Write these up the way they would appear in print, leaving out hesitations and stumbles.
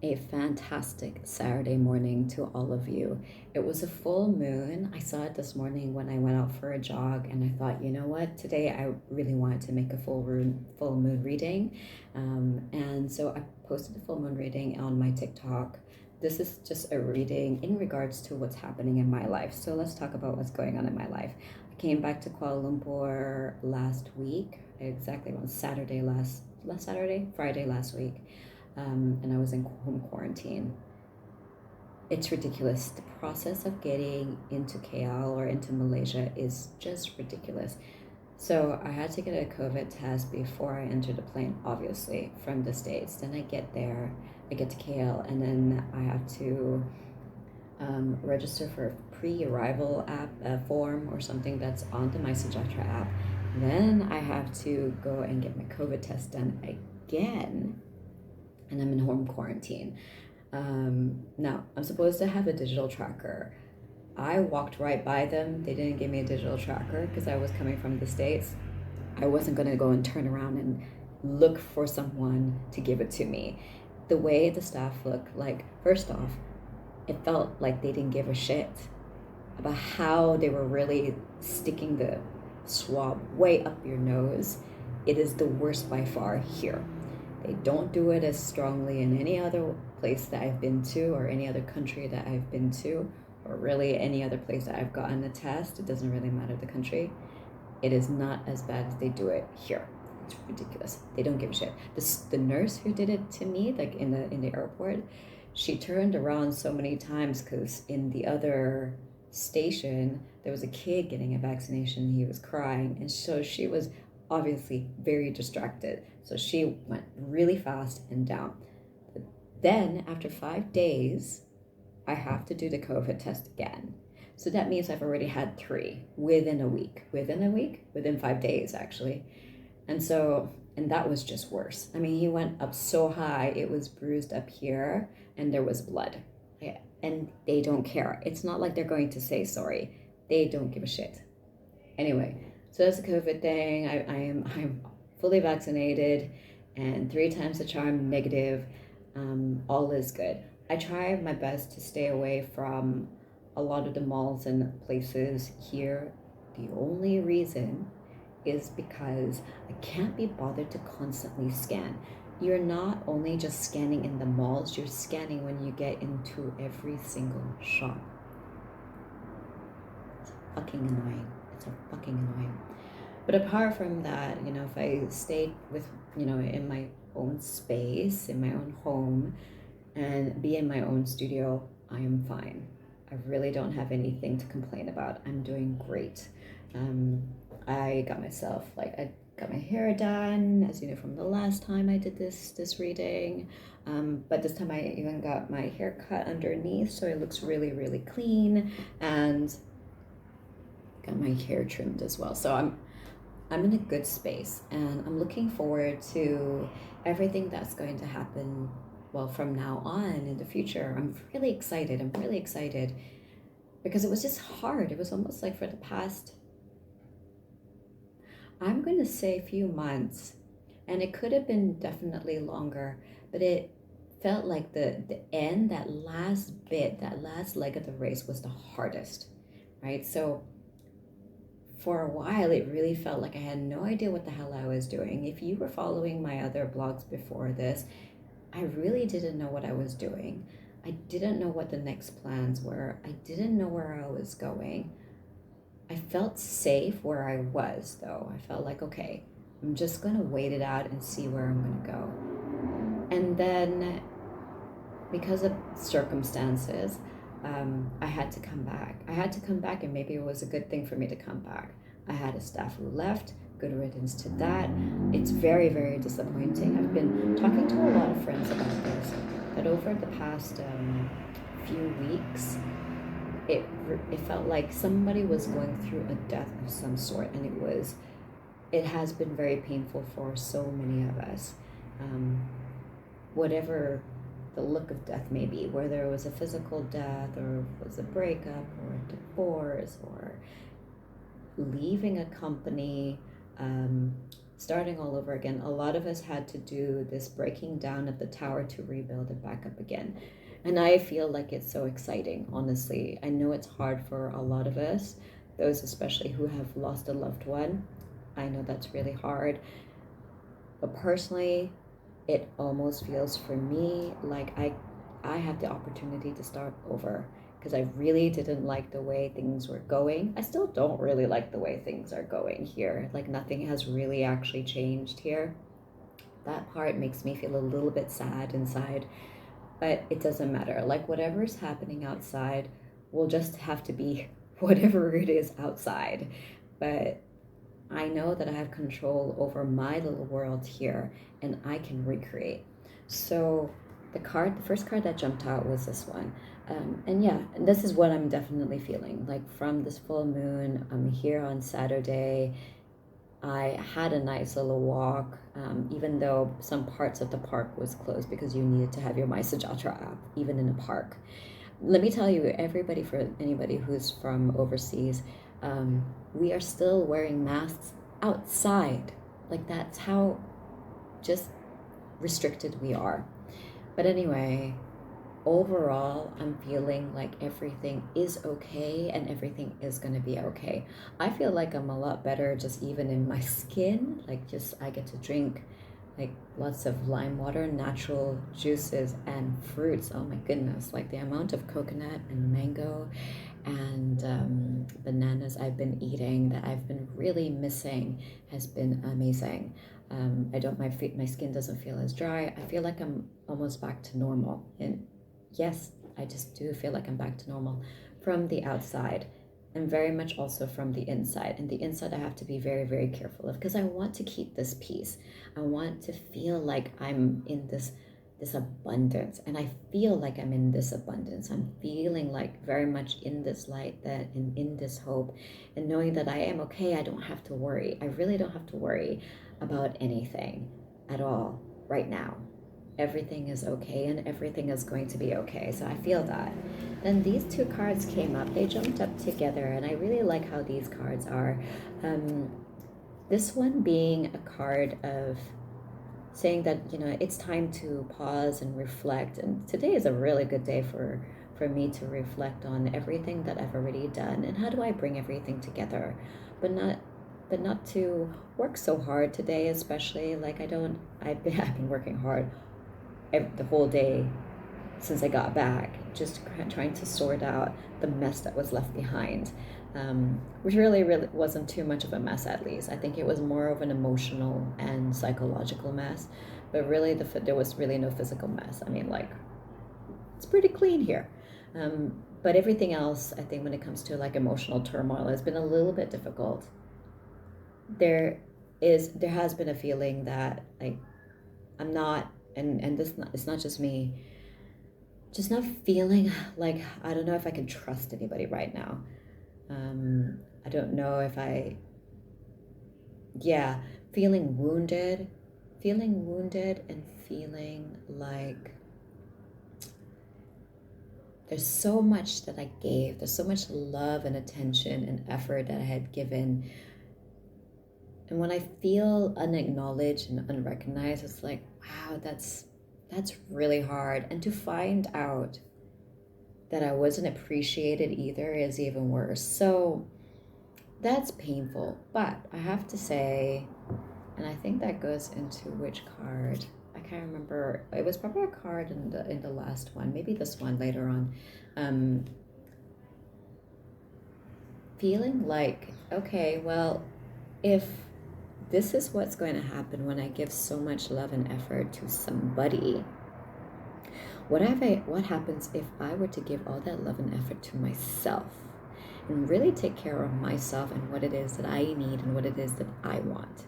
A fantastic Saturday morning to all of you. It was a full moon. I saw it this morning when I went out for a jog, and I thought, you know what? Today I really wanted to make a full moon reading, and so I posted the full moon reading on my TikTok. This is just a reading in regards to what's happening in my life. So let's talk about what's going on in my life. I came back to Kuala Lumpur last week, exactly on Saturday last Saturday, Friday last week, and I was in home quarantine. It's ridiculous. The process of getting into KL or into Malaysia is just ridiculous. So I had to get a COVID test before I entered the plane, obviously, from the States. Then I get there, I get to KL, and then I have to register for a pre-arrival app form or something that's on the My Sejahtera app. Then I have to go and get my COVID test done again, and I'm in home quarantine. Now, I'm supposed to have a digital tracker. I walked right by them. They didn't give me a digital tracker because I was coming from the States. I wasn't going to go and turn around and look for someone to give it to me. The way the staff looked, like, first off, it felt like they didn't give a shit about how they were really sticking the swab way up your nose. It is the worst by far here. They don't do it as strongly in any other place that I've been to or any other country that I've been to or really any other place that I've gotten a test. It doesn't really matter the country. It is not as bad as they do it here. It's ridiculous. They don't give a shit. The nurse who did it to me, like in the airport, she turned around so many times because in the other station there was a kid getting a vaccination. He was crying, and so she was obviously very distracted. So she went really fast and down. But then after 5 days, I have to do the COVID test again. So that means I've already had three within a week. Within 5 days, actually. And that was just worse. I mean, he went up so high, it was bruised up here, and there was blood. Yeah. And they don't care. It's not like they're going to say sorry. They don't give a shit. Anyway, so that's the COVID thing. I'm fully vaccinated, and 3 times the charm negative. All is good. I try my best to stay away from a lot of the malls and places here. The only reason is because I can't be bothered to constantly scan. You're not only just scanning in the malls, you're scanning when you get into every single shop. It's fucking annoying. It's so fucking annoying. But apart from that, if I stay with, in my own space, in my own home, and be in my own studio, I am fine. I really don't have anything to complain about. I'm doing great. Um, I got I got my hair done, as you know from the last time I did this reading. But this time I even got my hair cut underneath, so it looks really, really clean, and got my hair trimmed as well. So I'm in a good space, and I'm looking forward to everything that's going to happen, well, from now on in the future. I'm really excited. I'm really excited because it was just hard. It was almost like for the past, I'm going to say, few months, and it could have been definitely longer, but it felt like the end, that last bit, that last leg of the race was the hardest, right? So for a while, it really felt like I had no idea what the hell I was doing. If you were following my other blogs before this, I really didn't know what I was doing. I didn't know what the next plans were. I didn't know where I was going. I felt safe where I was, though. I felt like, okay, I'm just going to wait it out and see where I'm going to go. And then, because of circumstances, I had to come back. And maybe it was a good thing for me to come back. I had a staff who left. Good riddance to that. It's very, very disappointing. I've been talking to a lot of friends about this, but over the past few weeks, it felt like somebody was going through a death of some sort, and it has been very painful for so many of us. Whatever the look of death may be, whether it was a physical death or it was a breakup or a divorce or leaving a company, starting all over again. A lot of us had to do this breaking down of the tower to rebuild it back up again. And I feel like it's so exciting, honestly. I know it's hard for a lot of us, those especially who have lost a loved one. I know that's really hard. But personally, it almost feels for me like I have the opportunity to start over because I really didn't like the way things were going. I still don't really like the way things are going here. Like nothing has really actually changed here. That part makes me feel a little bit sad inside, but it doesn't matter. Like whatever's happening outside will just have to be whatever it is outside. But I know that I have control over my little world here and I can recreate. So the first card that jumped out was this one. And yeah, and this is what I'm definitely feeling. Like from this full moon, I'm here on Saturday. I had a nice little walk, even though some parts of the park was closed because you needed to have your My Sajatra app, even in a park. Let me tell you, everybody, for anybody who's from overseas, we are still wearing masks outside. Like that's how just restricted we are. But anyway, overall, I'm feeling like everything is okay and everything is going to be okay. I feel like I'm a lot better just even in my skin. Like just I get to drink like lots of lime water, natural juices and fruits. Oh my goodness, like the amount of coconut and mango and bananas I've been eating that I've been really missing has been amazing. I don't my skin doesn't feel as dry. I feel like I'm almost back to normal. And yes, I just do feel like I'm back to normal from the outside and very much also from the inside. And the inside I have to be very, very careful of because I want to keep this peace. I want to feel like I'm in this abundance, and I feel like I'm in this abundance. I'm feeling like very much in this light, that in this hope, and knowing that I am okay. I don't have to worry. I really don't have to worry about anything at all right now. Everything is okay and everything is going to be okay. So I feel that. Then these two cards came up. They jumped up together, and I really like how these cards are. This one being a card of saying that, you know, it's time to pause and reflect. And today is a really good day for me to reflect on everything that I've already done and how do I bring everything together, but not to work so hard today, especially like I've been working hard the whole day since I got back, just trying to sort out the mess that was left behind, which really wasn't too much of a mess. At least I think it was more of an emotional and psychological mess, but really there was really no physical mess. I mean, like, it's pretty clean here, but everything else, I think when it comes to like emotional turmoil, has been a little bit difficult. There has been a feeling that like I'm not, and it's not just me, just not feeling like I don't know if I can trust anybody right now. I don't know if yeah, feeling wounded and feeling like there's so much that I gave, there's so much love and attention and effort that I had given. And when I feel unacknowledged and unrecognized, it's like, wow, that's really hard. And to find out that I wasn't appreciated either is even worse. So that's painful. But I have to say, and I think that goes into which card? I can't remember. It was probably a card in the last one, maybe this one later on. Feeling like, okay, well, if this is what's going to happen when I give so much love and effort to somebody, what happens if I were to give all that love and effort to myself and really take care of myself and what it is that I need and what it is that I want?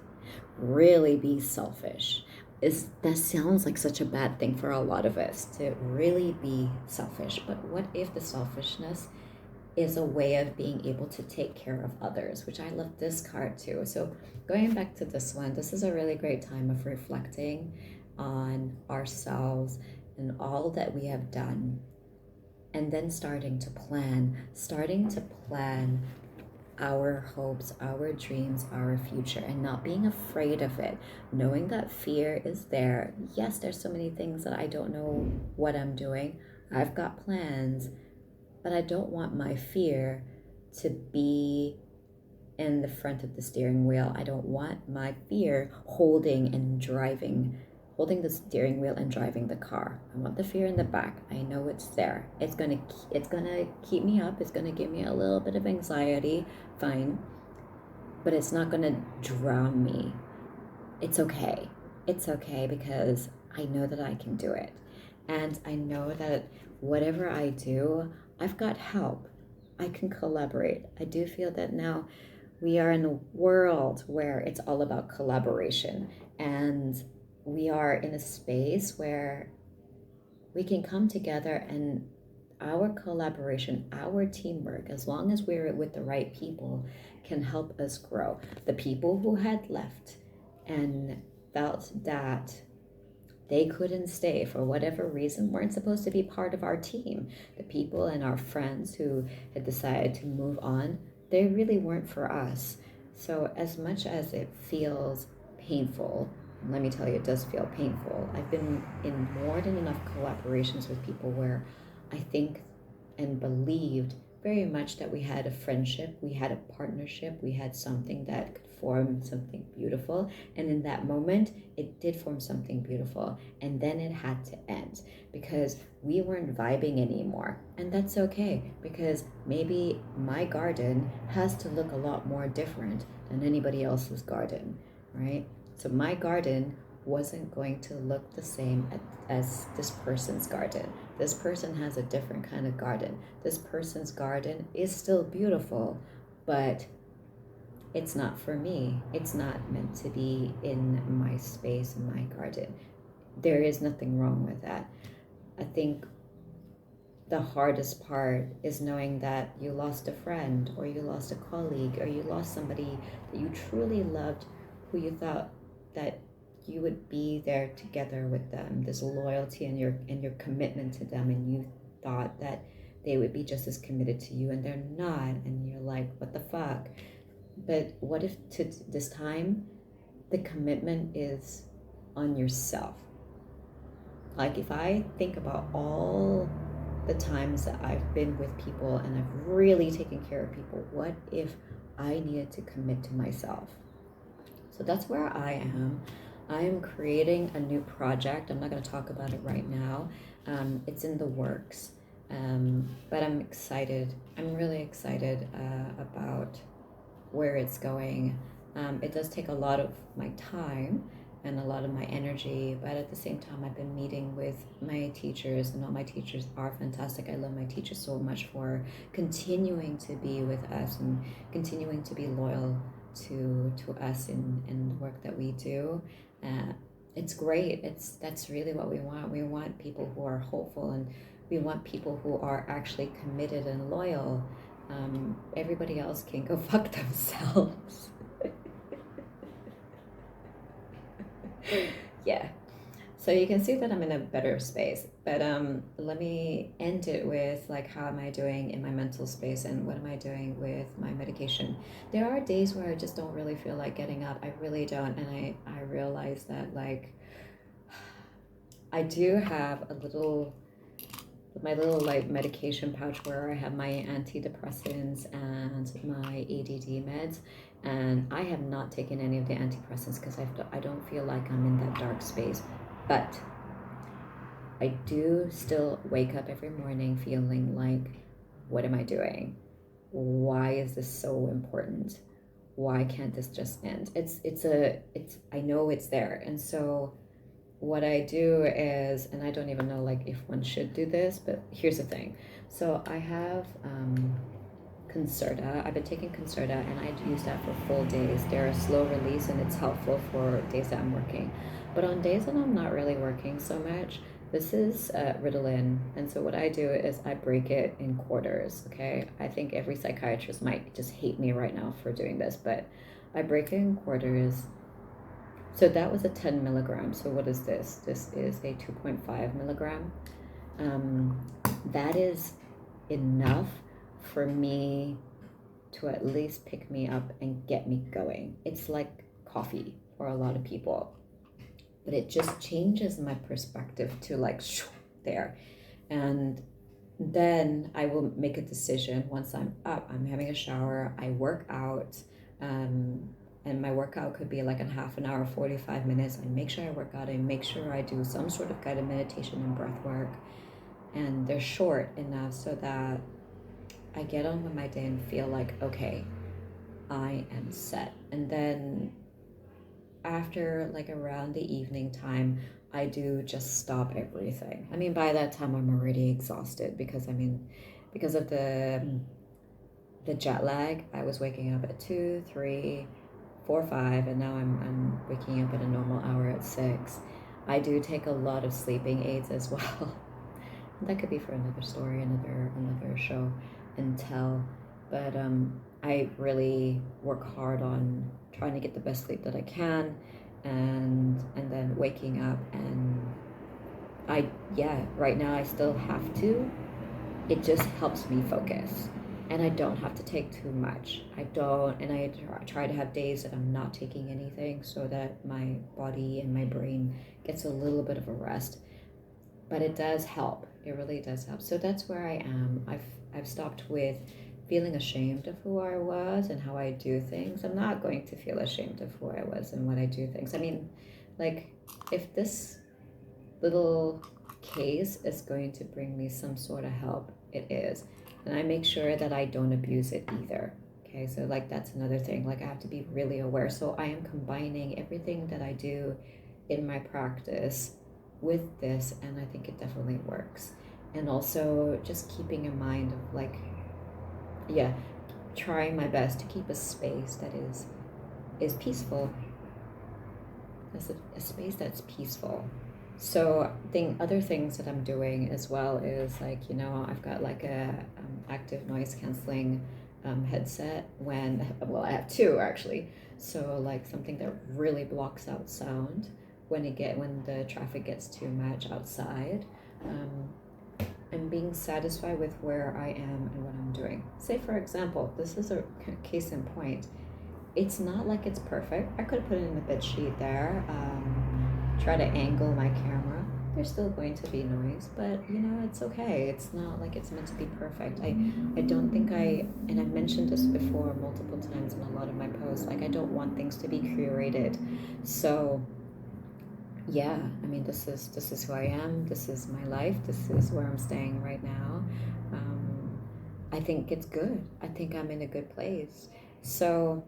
Really be selfish. That sounds like such a bad thing for a lot of us, to really be selfish. But what if the selfishness is a way of being able to take care of others, which I love this card too. So going back to this one, this is a really great time of reflecting on ourselves and all that we have done, and then starting to plan our hopes, our dreams, our future, and not being afraid of it. Knowing that fear is there. Yes, there's so many things that I don't know what I'm doing. I've got plans, but I don't want my fear to be in the front of the steering wheel. I don't want my fear holding the steering wheel and driving the car. I want the fear in the back. I know it's there. It's gonna keep me up. It's gonna give me a little bit of anxiety. Fine, but it's not gonna drown me. It's okay. It's okay because I know that I can do it, and I know that whatever I do, I've got help. I can collaborate. I do feel that now we are in a world where it's all about collaboration, and we are in a space where we can come together, and our collaboration, our teamwork, as long as we're with the right people, can help us grow. The people who had left and felt that they couldn't stay for whatever reason, weren't supposed to be part of our team. The people and our friends who had decided to move on, they really weren't for us. So as much as it feels painful, and let me tell you, it does feel painful. I've been in more than enough collaborations with people where I think and believed very much that we had a friendship, we had a partnership, we had something that could form something beautiful. And in that moment, it did form something beautiful. And then it had to end because we weren't vibing anymore. And that's okay, because maybe my garden has to look a lot more different than anybody else's garden, right? So my garden wasn't going to look the same as this person's garden. This person has a different kind of garden. This person's garden is still beautiful, but it's not for me. It's not meant to be in my space, in my garden. There is nothing wrong with that. I think the hardest part is knowing that you lost a friend, or you lost a colleague, or you lost somebody that you truly loved, who you thought that you would be there together with them, this loyalty and your commitment to them, and you thought that they would be just as committed to you, and they're not, and you're like, what the fuck? But what if to this time the commitment is on yourself? Like, if I think about all the times that I've been with people and I've really taken care of people, what if I needed to commit to myself? So that's where I am. I am creating a new project. I'm not going to talk about it right now. It's in the works, but I'm excited. I'm really excited about where it's going. It does take a lot of my time and a lot of my energy, but at the same time, I've been meeting with my teachers, and all my teachers are fantastic. I love my teachers so much for continuing to be with us and continuing to be loyal to us in the work that we do. It's great. That's really what we want. We want people who are hopeful, and we want people who are actually committed and loyal. Everybody else can go fuck themselves. Yeah. So you can see that I'm in a better space. But let me end it with, like, how am I doing in my mental space, and what am I doing with my medication? There are days where I just don't really feel like getting up. I really don't. And I realize that, like, I do have my little like medication pouch where I have my antidepressants and my ADD meds, and I have not taken any of the antidepressants because I don't feel like I'm in that dark space. But I do still wake up every morning feeling like, what am I doing? Why is this so important? Why can't this just end? I know it's there. And so what I do is, and I don't even know like if one should do this, but here's the thing. So I have Concerta. I've been taking Concerta, and I use that for full days. They're a slow release, and it's helpful for days that I'm working. But on days that I'm not really working so much, this is Ritalin. And so what I do is I break it in quarters, okay? I think every psychiatrist might just hate me right now for doing this, but I break it in quarters. So that was a 10 milligram. So what is this? This is a 2.5 milligram. That is enough for me to at least pick me up and get me going. It's like coffee for a lot of people, but it just changes my perspective to like there. And then I will make a decision once I'm up. I'm having a shower, I work out, and my workout could be like a half an hour, 45 minutes. I make sure I work out, I make sure I do some sort of guided meditation and breath work. And they're short enough so that I get on with my day and feel like, okay, I am set. And then after like around the evening time, I do just stop everything. I mean, by that time I'm already exhausted because because of the jet lag, I was waking up at 2, 3, 4, 5, and now I'm waking up at a normal hour at 6. I do take a lot of sleeping aids as well. That could be for another story, another show and tell. But I really work hard on trying to get the best sleep that I can, and then waking up, and right now I still have to. It just helps me focus, and I don't have to take too much. I don't, and I try to have days that I'm not taking anything so that my body and my brain gets a little bit of a rest. But it does help. It really does help. So that's where I am. I've stopped with feeling ashamed of who I was and how I do things. I'm not going to feel ashamed of who I was and what I do things. I mean, like, if this little case is going to bring me some sort of help, it is. And I make sure that I don't abuse it either. Okay, so like that's another thing. Like I have to be really aware. So I am combining everything that I do in my practice with this, and I think it definitely works. And also just keeping in mind of like, trying my best to keep a space that is peaceful. That's a space that's peaceful. So other things that I'm doing as well is like, I've got like a active noise canceling headset I have two actually. So like something that really blocks out sound when the traffic gets too much outside. And being satisfied with where I am and what I'm doing. Say for example, this is a case in point. It's not like it's perfect. I could have put it in the bed sheet there. Try to angle my camera. There's still going to be noise, but it's okay. It's not like it's meant to be perfect. I don't think and I've mentioned this before multiple times in a lot of my posts, like I don't want things to be curated. So yeah, I mean, this is who I am. This is my life. This is where I'm staying right now. I think it's good. I think I'm in a good place. So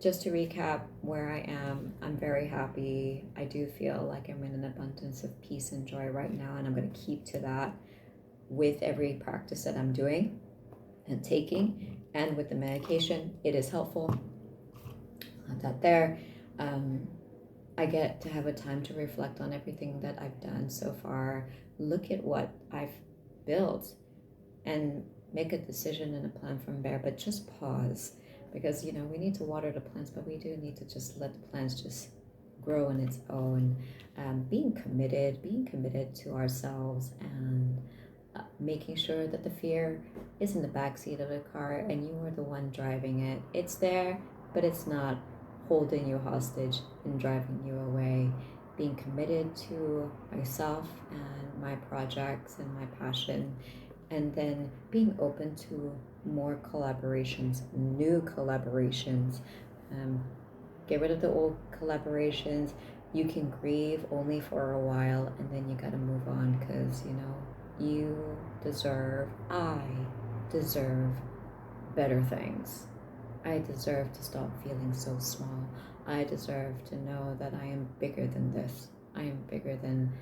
just to recap where I am, I'm very happy. I do feel like I'm in an abundance of peace and joy right now, and I'm going to keep to that with every practice that I'm doing and taking, and with the medication. It is helpful. Not that there. I get to have a time to reflect on everything that I've done so far, look at what I've built, and make a decision and a plan from there. But just pause, because we need to water the plants, but we do need to just let the plants just grow on its own. Being committed to ourselves, and making sure that the fear is in the back seat of the car and you are the one driving it. It's there, but it's not holding you hostage and driving you away. Being committed to myself and my projects and my passion, and then being open to more collaborations, new collaborations. Get rid of the old collaborations. You can grieve only for a while, and then you gotta move on, because I deserve better things. I deserve to stop feeling so small. I deserve to know that I am bigger than this. I am bigger than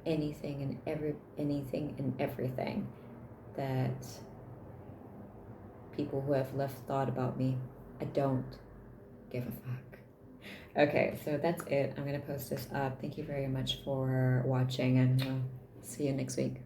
anything and everything that people who have left thought about me. I don't give a fuck. Okay, so that's it. I'm gonna post this up. Thank you very much for watching, and see you next week.